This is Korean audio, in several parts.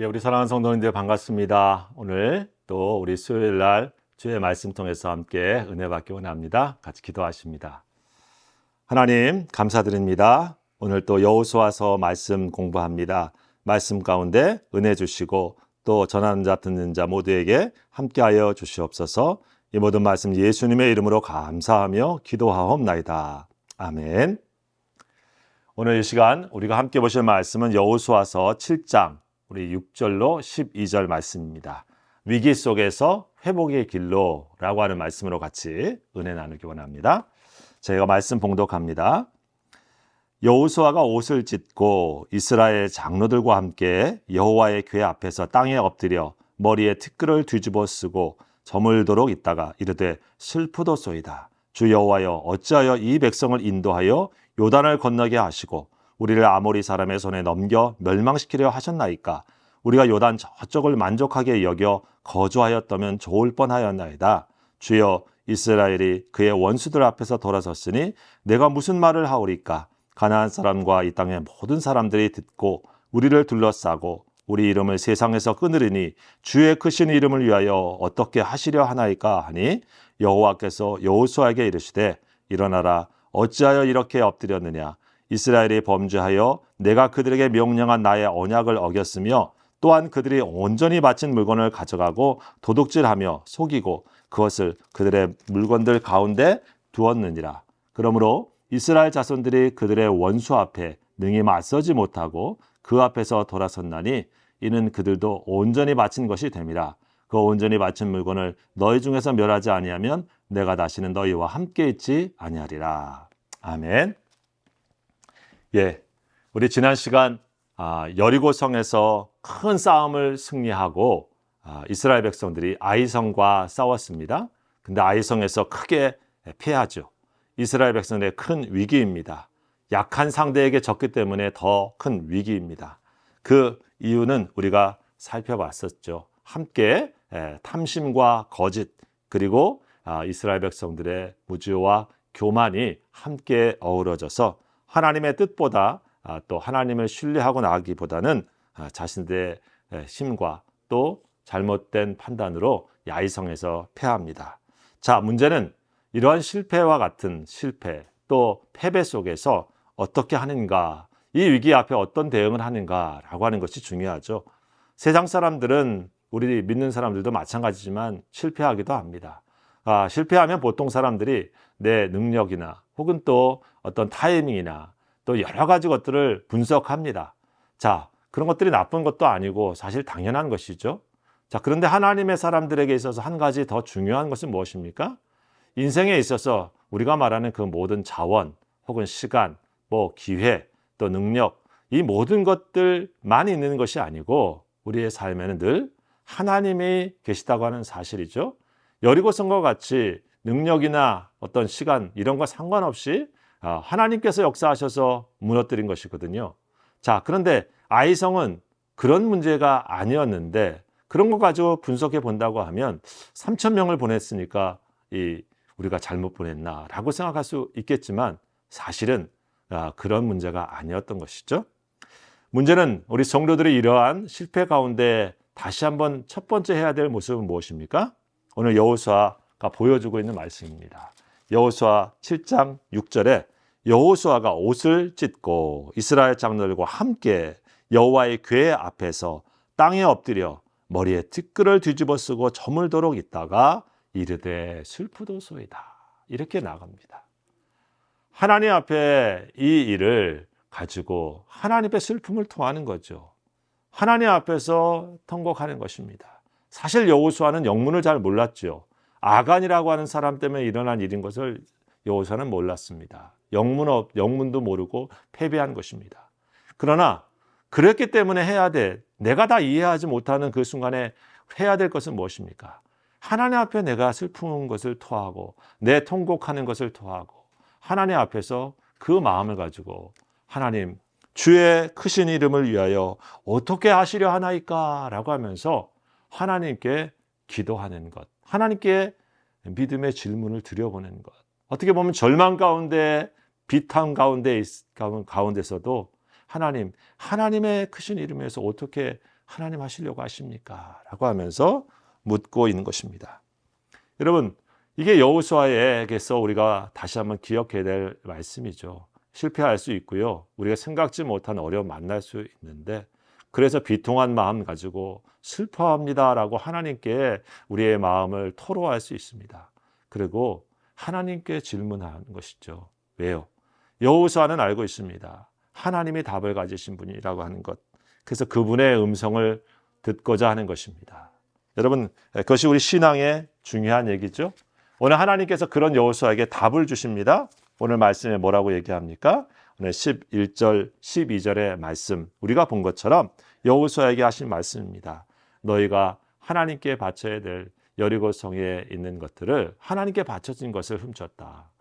예, 우리 사랑하는 성도님들 반갑습니다. 오늘 또 우리 수요일 날 주의 말씀 통해서 함께 은혜 받기 원합니다. 같이 기도하십니다. 하나님 감사드립니다. 오늘 또 여호수아서 말씀 공부합니다. 말씀 가운데 은혜 주시고 또 전하는 자 듣는 자 모두에게 함께하여 주시옵소서. 이 모든 말씀 예수님의 이름으로 감사하며 기도하옵나이다. 아멘. 오늘 이 시간 우리가 함께 보실 말씀은 여호수아서 7장 우리 6절로 12절 말씀입니다. 위기 속에서 회복의 길로라고 하는 말씀으로 같이 은혜 나누기 원합니다. 제가 말씀 봉독합니다. 여호수아가 옷을 찢고 이스라엘 장로들과 함께 여호와의 궤 앞에서 땅에 엎드려 머리에 티끌을 뒤집어 쓰고 저물도록 있다가 이르되 슬프도소이다. 주 여호와여 어찌하여 이 백성을 인도하여 요단을 건너게 하시고 우리를 아모리 사람의 손에 넘겨 멸망시키려 하셨나이까. 우리가 요단 저쪽을 만족하게 여겨 거주하였다면 좋을 뻔하였나이다. 주여 이스라엘이 그의 원수들 앞에서 돌아섰으니 내가 무슨 말을 하오리까. 가나안 사람과 이 땅의 모든 사람들이 듣고 우리를 둘러싸고 우리 이름을 세상에서 끊으리니 주의 크신 이름을 위하여 어떻게 하시려 하나이까 하니 여호와께서 여호수아에게 이르시되 일어나라. 어찌하여 이렇게 엎드렸느냐. 이스라엘이 범죄하여 내가 그들에게 명령한 나의 언약을 어겼으며 또한 그들이 온전히 바친 물건을 가져가고 도둑질하며 속이고 그것을 그들의 물건들 가운데 두었느니라. 그러므로 이스라엘 자손들이 그들의 원수 앞에 능히 맞서지 못하고 그 앞에서 돌아섰나니 이는 그들도 온전히 바친 것이 됨이라. 그 온전히 바친 물건을 너희 중에서 멸하지 아니하면 내가 다시는 너희와 함께 있지 아니하리라. 아멘. 예, 우리 지난 시간 여리고성에서 큰 싸움을 승리하고 이스라엘 백성들이 아이성과 싸웠습니다. 근데 아이성에서 크게 패하죠. 이스라엘 백성들의 큰 위기입니다. 약한 상대에게 졌기 때문에 더 큰 위기입니다. 그 이유는 우리가 살펴봤었죠. 함께 탐심과 거짓 그리고 이스라엘 백성들의 무지와 교만이 함께 어우러져서 하나님의 뜻보다 또 하나님을 신뢰하고 나가기보다는 자신들의 힘과 또 잘못된 판단으로 야이성에서 패합니다. 자, 문제는 이러한 실패와 같은 실패 또 패배 속에서 어떻게 하는가, 이 위기 앞에 어떤 대응을 하는가라고 하는 것이 중요하죠. 세상 사람들은 우리 믿는 사람들도 마찬가지지만 실패하기도 합니다. 실패하면 보통 사람들이 내 능력이나 혹은 또 어떤 타이밍이나 또 여러 가지 것들을 분석합니다. 자, 그런 것들이 나쁜 것도 아니고 사실 당연한 것이죠. 자, 그런데 하나님의 사람들에게 있어서 한 가지 더 중요한 것은 무엇입니까? 인생에 있어서 우리가 말하는 그 모든 자원 혹은 시간, 기회, 또 능력, 이 모든 것들만 있는 것이 아니고 우리의 삶에는 늘 하나님이 계시다고 하는 사실이죠. 여리고성과 같이 능력이나 어떤 시간 이런 거 상관없이 하나님께서 역사하셔서 무너뜨린 것이거든요. 자, 그런데 아이성은 그런 문제가 아니었는데 그런 거 가지고 분석해 본다고 하면 3,000명을 보냈으니까 우리가 잘못 보냈나라고 생각할 수 있겠지만 사실은 그런 문제가 아니었던 것이죠. 문제는 우리 성도들이 이러한 실패 가운데 다시 한번 첫 번째 해야 될 모습은 무엇입니까? 오늘 여호수아가 보여주고 있는 말씀입니다. 여호수아 7장 6절에 여호수아가 옷을 찢고 이스라엘 장로들과 함께 여호와의 궤 앞에서 땅에 엎드려 머리에 티끌을 뒤집어 쓰고 저물도록 있다가 이르되 슬프도소이다. 이렇게 나갑니다. 하나님 앞에 이 일을 가지고 하나님의 슬픔을 토하는 거죠. 하나님 앞에서 통곡하는 것입니다. 사실 여호수아는 영문을 잘 몰랐죠. 아간이라고 하는 사람 때문에 일어난 일인 것을 여호수아는 몰랐습니다. 영문도 모르고 패배한 것입니다. 그러나 그랬기 때문에 해야 돼. 내가 다 이해하지 못하는 그 순간에 해야 될 것은 무엇입니까? 하나님 앞에 내가 슬픈 것을 토하고 내 통곡하는 것을 토하고 하나님 앞에서 그 마음을 가지고 하나님 주의 크신 이름을 위하여 어떻게 하시려 하나이까 라고 하면서 하나님께 기도하는 것, 하나님께 믿음의 질문을 드려보는 것. 어떻게 보면 절망 가운데 비탄 가운데서도 하나님의 크신 이름에서 어떻게 하나님 하시려고 하십니까? 라고 하면서 묻고 있는 것입니다. 여러분, 이게 여호수아에게서 우리가 다시 한번 기억해야 될 말씀이죠. 실패할 수 있고요. 우리가 생각지 못한 어려움 만날 수 있는데, 그래서 비통한 마음 가지고 슬퍼합니다라고 하나님께 우리의 마음을 토로할 수 있습니다. 그리고 하나님께 질문하는 것이죠. 왜요? 여호수아는 알고 있습니다. 하나님이 답을 가지신 분이라고 하는 것. 그래서 그분의 음성을 듣고자 하는 것입니다. 여러분, 그것이 우리 신앙의 중요한 얘기죠. 오늘 하나님께서 그런 여호수아에게 답을 주십니다. 오늘 말씀에 뭐라고 얘기합니까? 오늘 11절, 12절의 말씀, 우리가 본 것처럼 여호수아에게 하신 말씀입니다. 너희가 하나님께 바쳐야 될 여리고성에 있는 것들을 하나님께 바쳐진 것을 훔쳤다.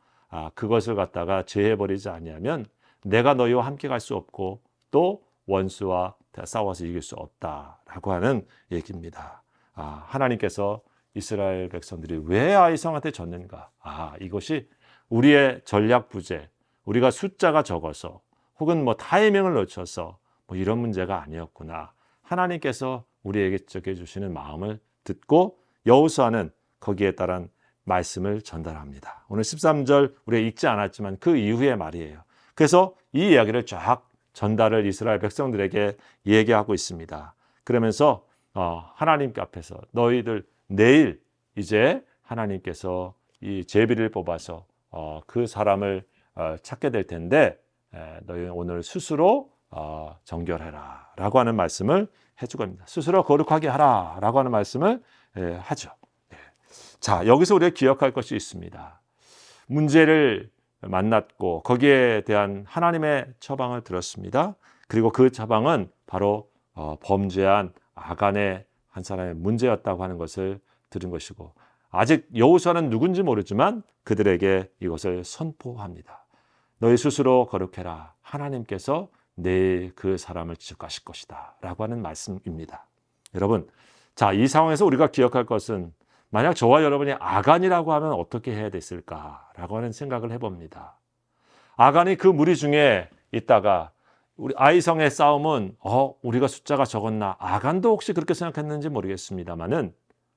그것을 갖다가 제해버리지 아니하면 내가 너희와 함께 갈 수 없고 또 원수와 싸워서 이길 수 없다라고 하는 얘기입니다. 하나님께서 이스라엘 백성들이 왜 아이성한테 졌는가? 이것이 우리의 전략 부재, 우리가 숫자가 적어서 혹은 타이밍을 놓쳐서 이런 문제가 아니었구나. 하나님께서 우리에게 적해 주시는 마음을 듣고 여호수아는 거기에 따른 말씀을 전달합니다. 오늘 13절 우리가 읽지 않았지만 그 이후의 말이에요. 그래서 이 이야기를 쫙 전달을 이스라엘 백성들에게 얘기하고 있습니다. 그러면서 하나님 앞에서 너희들 내일 이제 하나님께서 이 제비를 뽑아서 그 사람을 찾게 될 텐데 너희 오늘 스스로 정결해라 라고 하는 말씀을 해주고 있습니다. 스스로 거룩하게 하라 라고 하는 말씀을 하죠. 자, 여기서 우리가 기억할 것이 있습니다. 문제를 만났고 거기에 대한 하나님의 처방을 들었습니다. 그리고 그 처방은 바로 범죄한 아간의 한 사람의 문제였다고 하는 것을 들은 것이고, 아직 여호수아는 누군지 모르지만 그들에게 이것을 선포합니다. 너희 스스로 거룩해라. 하나님께서 내일 그 사람을 지적하실 것이다 라고 하는 말씀입니다. 여러분, 자, 이 상황에서 우리가 기억할 것은 만약 저와 여러분이 아간이라고 하면 어떻게 해야 됐을까라고 하는 생각을 해봅니다. 아간이 그 무리 중에 있다가 우리 아이성의 싸움은 우리가 숫자가 적었나? 아간도 혹시 그렇게 생각했는지 모르겠습니다만은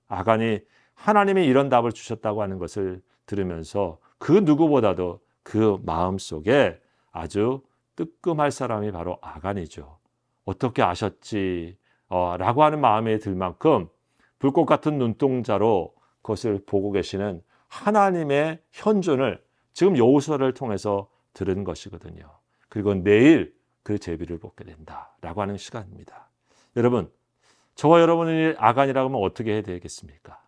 아간이 하나님이 이런 답을 주셨다고 하는 것을 들으면서 그 누구보다도 그 마음속에 아주 뜨끔할 사람이 바로 아간이죠. 어떻게 아셨지? 라고 하는 마음에 들 만큼 불꽃 같은 눈동자로 그것을 보고 계시는 하나님의 현존을 지금 여호수아를 통해서 들은 것이거든요. 그리고 내일 그 제비를 뽑게 된다라고 하는 시간입니다. 여러분, 저와 여러분이 아간이라고 하면 어떻게 해야 되겠습니까?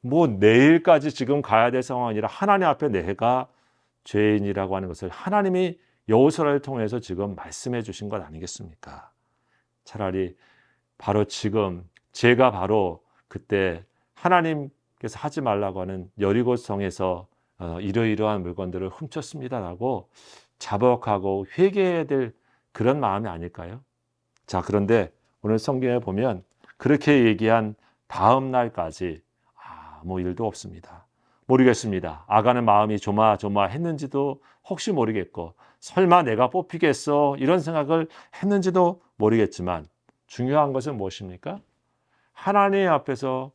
내일까지 지금 가야 될 상황이 아니라 하나님 앞에 내가 죄인이라고 하는 것을 하나님이 여호수아를 통해서 지금 말씀해 주신 것 아니겠습니까? 차라리 바로 지금 제가 바로 그때 하나님께서 하지 말라고 하는 여리고성에서 이러이러한 물건들을 훔쳤습니다라고 자복하고 회개해야 될 그런 마음이 아닐까요? 자, 그런데 오늘 성경에 보면 그렇게 얘기한 다음 날까지 아무 일도 없습니다. 모르겠습니다. 아간은 마음이 조마조마했는지도 혹시 모르겠고, 설마 내가 뽑히겠어 이런 생각을 했는지도 모르겠지만, 중요한 것은 무엇입니까? 하나님 앞에서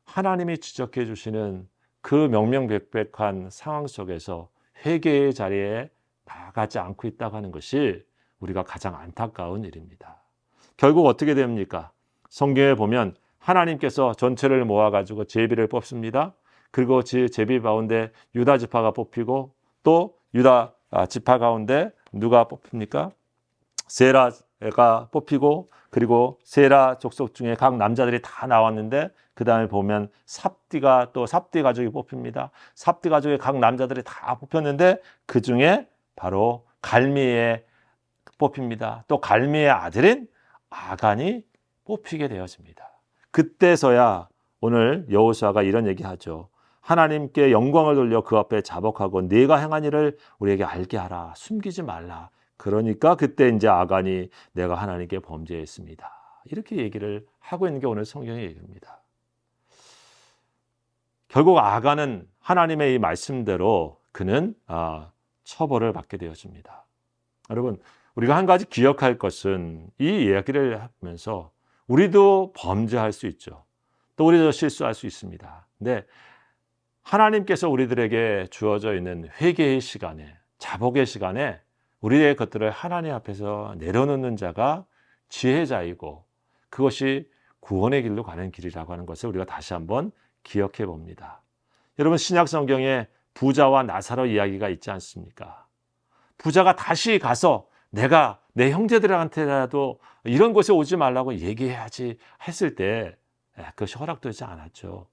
하나님이 지적해 주시는 그 명명백백한 상황 속에서 회개의 자리에 나가지 않고 있다고 하는 것이 우리가 가장 안타까운 일입니다. 결국 어떻게 됩니까? 성경에 보면 하나님께서 전체를 모아가지고 제비를 뽑습니다. 그리고 제비 가운데 유다 지파가 뽑히고, 또 유다 지파 가운데 누가 뽑힙니까? 세라가 뽑히고, 그리고 세라 족속 중에 각 남자들이 다 나왔는데 그 다음에 보면 삽디 가족이 뽑힙니다. 삽디 가족의 각 남자들이 다 뽑혔는데 그 중에 바로 갈미에 뽑힙니다. 또 갈미의 아들인 아간이 뽑히게 되어집니다. 그때서야 오늘 여호수아가 이런 얘기하죠. 하나님께 영광을 돌려 그 앞에 자복하고 네가 행한 일을 우리에게 알게 하라. 숨기지 말라. 그러니까 그때 이제 아간이 내가 하나님께 범죄했습니다. 이렇게 얘기를 하고 있는 게 오늘 성경의 얘기입니다. 결국 아간은 하나님의 이 말씀대로 그는 처벌을 받게 되어집니다. 여러분, 우리가 한 가지 기억할 것은 이 이야기를 하면서 우리도 범죄할 수 있죠. 또 우리도 실수할 수 있습니다. 근데 하나님께서 우리들에게 주어져 있는 회개의 시간에, 자복의 시간에 우리의 것들을 하나님 앞에서 내려놓는 자가 지혜자이고 그것이 구원의 길로 가는 길이라고 하는 것을 우리가 다시 한번 기억해 봅니다. 여러분, 신약 성경에 부자와 나사로 이야기가 있지 않습니까? 부자가 다시 가서 내가 내 형제들한테라도 이런 곳에 오지 말라고 얘기해야지 했을 때 그것이 허락되지 않았죠.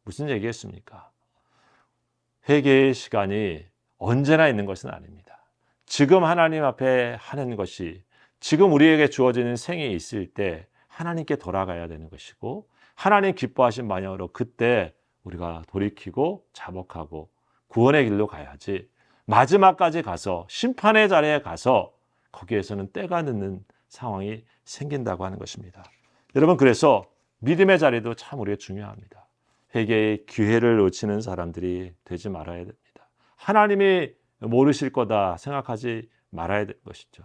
무슨 얘기했습니까? 회개의 시간이 언제나 있는 것은 아닙니다. 지금 하나님 앞에 하는 것이, 지금 우리에게 주어지는 생이 있을 때 하나님께 돌아가야 되는 것이고, 하나님 기뻐하신 방향으로 그때 우리가 돌이키고 자복하고 구원의 길로 가야지, 마지막까지 가서 심판의 자리에 가서 거기에서는 때가 늦는 상황이 생긴다고 하는 것입니다. 여러분, 그래서 믿음의 자리도 참 우리가 중요합니다. 회개의 기회를 놓치는 사람들이 되지 말아야 됩니다. 하나님이 모르실 거다 생각하지 말아야 될 것이죠.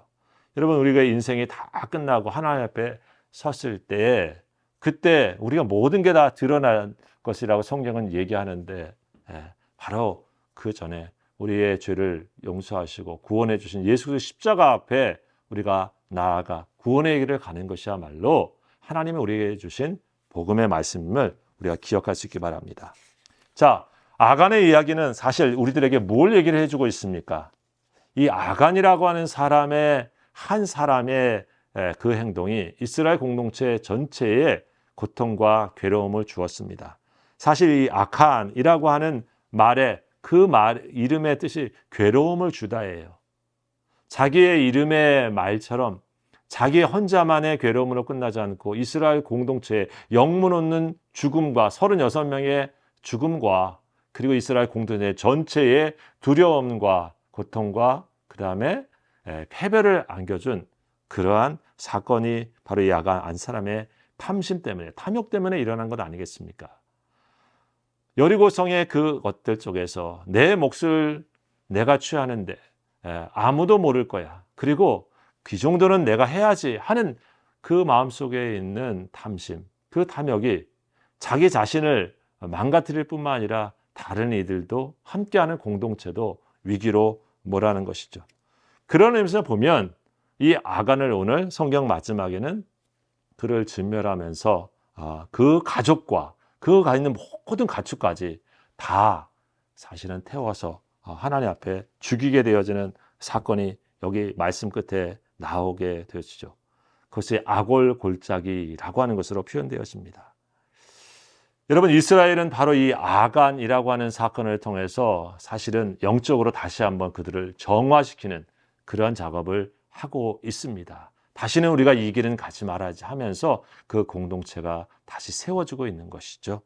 여러분, 우리가 인생이 다 끝나고 하나님 앞에 섰을 때 그때 우리가 모든 게 다 드러날 것이라고 성경은 얘기하는데, 바로 그 전에 우리의 죄를 용서하시고 구원해 주신 예수 그리스도 십자가 앞에 우리가 나아가 구원의 길을 가는 것이야말로 하나님이 우리에게 주신 복음의 말씀을 우리가 기억할 수 있기 바랍니다. 자, 아간의 이야기는 사실 우리들에게 뭘 얘기를 해주고 있습니까? 이 아간이라고 하는 한 사람의 그 행동이 이스라엘 공동체 전체에 고통과 괴로움을 주었습니다. 사실 이 아칸이라고 하는 말에 그 말 이름의 뜻이 괴로움을 주다예요. 자기의 이름의 말처럼 자기 혼자만의 괴로움으로 끝나지 않고 이스라엘 공동체의 영문 없는 죽음과 36명의 죽음과 그리고 이스라엘 공동체 전체의 두려움과 고통과 그 다음에 패배를 안겨준 그러한 사건이 바로 이 아간 한 사람의 탐심 때문에, 탐욕 때문에 일어난 것 아니겠습니까? 여리고성의 그것들 쪽에서 내 몫을 내가 취하는데 아무도 모를 거야. 그리고 그 정도는 내가 해야지 하는 그 마음속에 있는 탐심, 그 탐욕이 자기 자신을 망가뜨릴 뿐만 아니라 다른 이들도 함께하는 공동체도 위기로 몰아는 것이죠. 그런 의미에서 보면 이 아간을 오늘 성경 마지막에는 그를 진멸하면서 그 가족과 그가 있는 모든 가축까지 다 사실은 태워서 하나님 앞에 죽이게 되어지는 사건이 여기 말씀 끝에 나오게 되어지죠. 그것이 아골골짜기라고 하는 것으로 표현되었습니다. 여러분, 이스라엘은 바로 이 아간이라고 하는 사건을 통해서 사실은 영적으로 다시 한번 그들을 정화시키는 그러한 작업을 하고 있습니다. 다시는 우리가 이 길은 가지 말아야지 하면서 그 공동체가 다시 세워지고 있는 것이죠.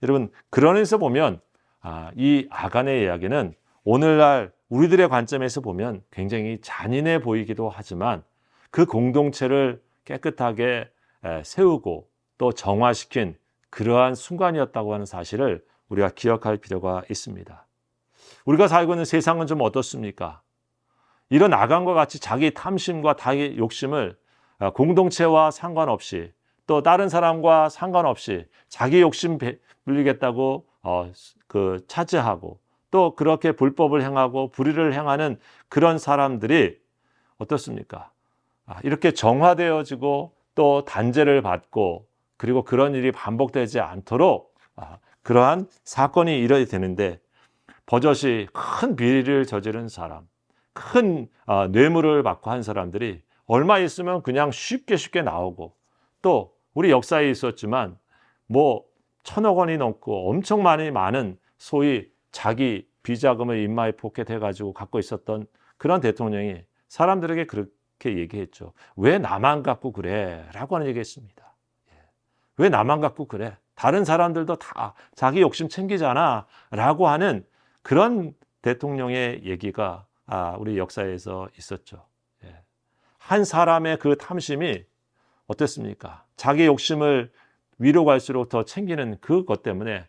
여러분, 그런 의미에서 보면 이 아간의 이야기는 오늘날 우리들의 관점에서 보면 굉장히 잔인해 보이기도 하지만 그 공동체를 깨끗하게 세우고 또 정화시킨 그러한 순간이었다고 하는 사실을 우리가 기억할 필요가 있습니다. 우리가 살고 있는 세상은 좀 어떻습니까? 이런 아간과 같이 자기 탐심과 자기 욕심을 공동체와 상관없이 또 다른 사람과 상관없이 자기 욕심 불리겠다고 차지하고 또 그렇게 불법을 행하고 불의를 행하는 그런 사람들이 어떻습니까? 이렇게 정화되어지고 또 단죄를 받고 그리고 그런 일이 반복되지 않도록 그러한 사건이 일어야 되는데 버젓이 큰 비리를 저지른 사람, 큰 뇌물을 받고 한 사람들이 얼마 있으면 그냥 쉽게 나오고 또 우리 역사에 있었지만 뭐 1,000억 원이 넘고 엄청 많은 소위 자기 비자금을 인마에 포켓해가지고 갖고 있었던 그런 대통령이 사람들에게 그렇게 얘기했죠. 왜 나만 갖고 그래? 라고 하는 얘기했습니다. 왜 나만 갖고 그래? 다른 사람들도 다 자기 욕심 챙기잖아 라고 하는 그런 대통령의 얘기가 우리 역사에서 있었죠. 한 사람의 그 탐심이 어땠습니까? 자기 욕심을 위로 갈수록 더 챙기는 그것 때문에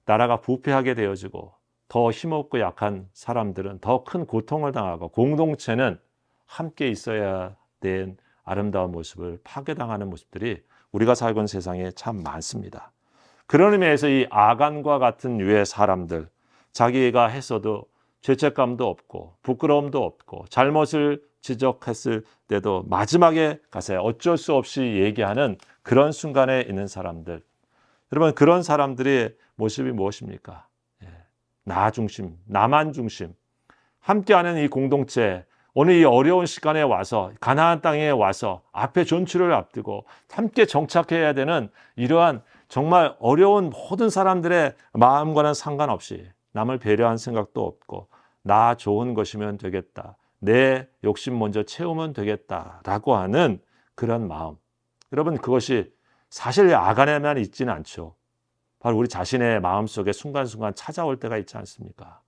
나라가 부패하게 되어지고 더 힘없고 약한 사람들은 더 큰 고통을 당하고 공동체는 함께 있어야 된 아름다운 모습을 파괴당하는 모습들이 우리가 살고 있는 세상에 참 많습니다. 그런 의미에서 이 아간과 같은 유의 사람들, 자기가 했어도 죄책감도 없고 부끄러움도 없고 잘못을 지적했을 때도 마지막에 가서 어쩔 수 없이 얘기하는 그런 순간에 있는 사람들. 여러분, 그런 사람들의 모습이 무엇입니까? 나 중심, 나만 중심. 함께하는 이 공동체, 오늘 이 어려운 시간에 와서 가나안 땅에 와서 앞에 존치를 앞두고 함께 정착해야 되는 이러한 정말 어려운 모든 사람들의 마음과는 상관없이 남을 배려한 생각도 없고 나 좋은 것이면 되겠다. 내 욕심 먼저 채우면 되겠다라고 하는 그런 마음. 여러분, 그것이 사실 아간에만 있지는 않죠. 바로 우리 자신의 마음속에 순간순간 찾아올 때가 있지 않습니까?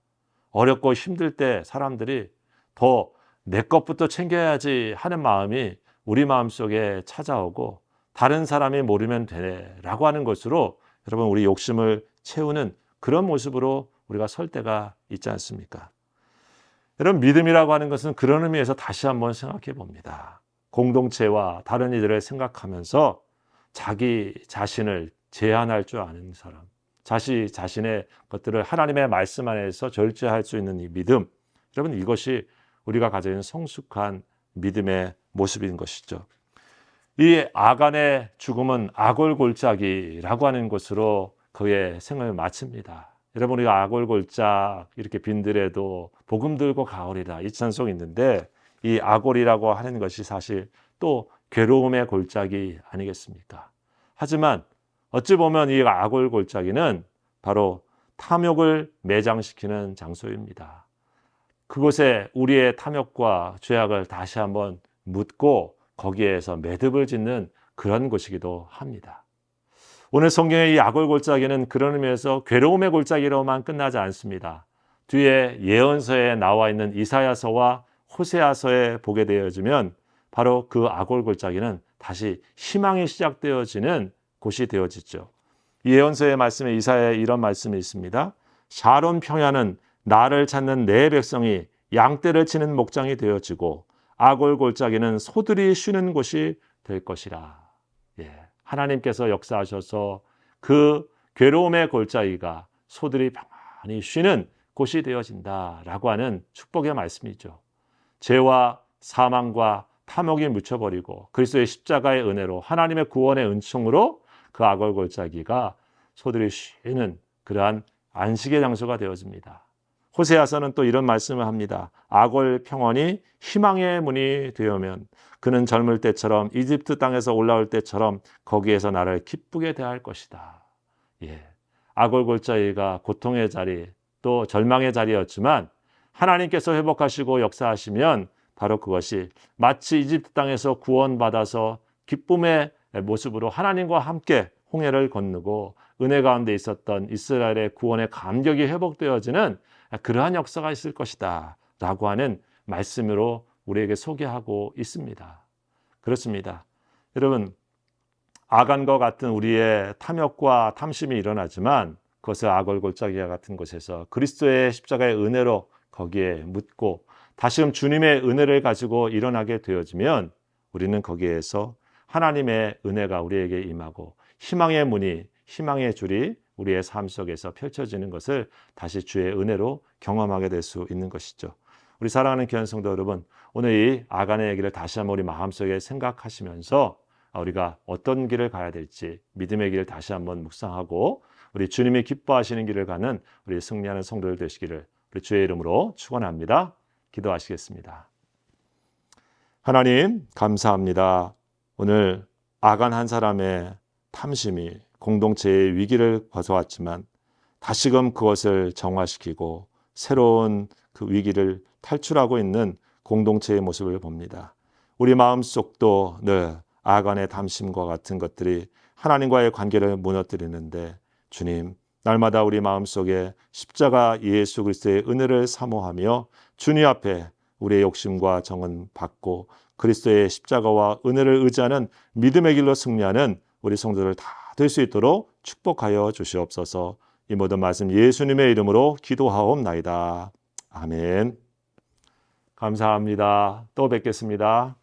어렵고 힘들 때 사람들이 더 내 것부터 챙겨야지 하는 마음이 우리 마음속에 찾아오고 다른 사람이 모르면 되라고 하는 것으로 여러분 우리 욕심을 채우는 그런 모습으로 우리가 설 때가 있지 않습니까? 여러분, 믿음이라고 하는 것은 그런 의미에서 다시 한번 생각해 봅니다. 공동체와 다른 이들을 생각하면서 자기 자신을 제한할 줄 아는 사람, 자신의 것들을 하나님의 말씀 안에서 절제할 수 있는 이 믿음, 여러분 이것이 우리가 가지고 있는 성숙한 믿음의 모습인 것이죠. 이 아간의 죽음은 아골골짜기라고 하는 것으로 그의 생을 마칩니다. 여러분, 우리가 아골골짝 이렇게 빈들에도 복음 들고 가오리라 이 찬송이 있는데 이 아골이라고 하는 것이 사실 또 괴로움의 골짜기 아니겠습니까? 하지만 어찌 보면 이 아골골짜기는 바로 탐욕을 매장시키는 장소입니다. 그곳에 우리의 탐욕과 죄악을 다시 한번 묻고 거기에서 매듭을 짓는 그런 곳이기도 합니다. 오늘 성경의 이 아골골짜기는 그런 의미에서 괴로움의 골짜기로만 끝나지 않습니다. 뒤에 예언서에 나와 있는 이사야서와 호세아서에 보게 되어지면 바로 그 아골골짜기는 다시 희망이 시작되어지는 곳이 되어지죠. 예언서의 말씀에 이사야에 이런 말씀이 있습니다. 샤론 평야는 나를 찾는 내 백성이 양떼를 치는 목장이 되어지고 아골골짜기는 소들이 쉬는 곳이 될 것이라. 하나님께서 역사하셔서 그 괴로움의 골짜기가 소들이 평안히 쉬는 곳이 되어진다라고 하는 축복의 말씀이죠. 죄와 사망과 탐욕이 묻혀버리고 그리스도의 십자가의 은혜로 하나님의 구원의 은총으로 그 아골골짜기가 소들이 쉬는 그러한 안식의 장소가 되어집니다. 호세아서는 또 이런 말씀을 합니다. 아골 평원이 희망의 문이 되어면 그는 젊을 때처럼 이집트 땅에서 올라올 때처럼 거기에서 나를 기쁘게 대할 것이다. 아골골짜기가 고통의 자리 또 절망의 자리였지만 하나님께서 회복하시고 역사하시면 바로 그것이 마치 이집트 땅에서 구원받아서 기쁨의 모습으로 하나님과 함께 홍해를 건너고 은혜 가운데 있었던 이스라엘의 구원의 감격이 회복되어지는 그러한 역사가 있을 것이다 라고 하는 말씀으로 우리에게 소개하고 있습니다. 그렇습니다. 여러분, 아간과 같은 우리의 탐욕과 탐심이 일어나지만 그것을 아골골짜기와 같은 곳에서 그리스도의 십자가의 은혜로 거기에 묻고 다시금 주님의 은혜를 가지고 일어나게 되어지면 우리는 거기에서 하나님의 은혜가 우리에게 임하고 희망의 문이, 희망의 줄이 우리의 삶 속에서 펼쳐지는 것을 다시 주의 은혜로 경험하게 될 수 있는 것이죠. 우리 사랑하는 귀한 성도 여러분, 오늘 이 아간의 얘기를 다시 한번 우리 마음속에 생각하시면서 우리가 어떤 길을 가야 될지 믿음의 길을 다시 한번 묵상하고 우리 주님이 기뻐하시는 길을 가는 우리 승리하는 성도들 되시기를 우리 주의 이름으로 축원합니다. 기도하시겠습니다. 하나님 감사합니다. 오늘 아간 한 사람의 탐심이 공동체의 위기를 벗어왔지만 다시금 그것을 정화시키고 새로운 그 위기를 탈출하고 있는 공동체의 모습을 봅니다. 우리 마음속도 늘 아간의 탐심과 같은 것들이 하나님과의 관계를 무너뜨리는데 주님, 날마다 우리 마음속에 십자가 예수 그리스도의 은혜를 사모하며 주님 앞에 우리의 욕심과 정은 받고 그리스도의 십자가와 은혜를 의지하는 믿음의 길로 승리하는 우리 성도들 다 될 수 있도록 축복하여 주시옵소서. 이 모든 말씀 예수님의 이름으로 기도하옵나이다. 아멘. 감사합니다. 또 뵙겠습니다.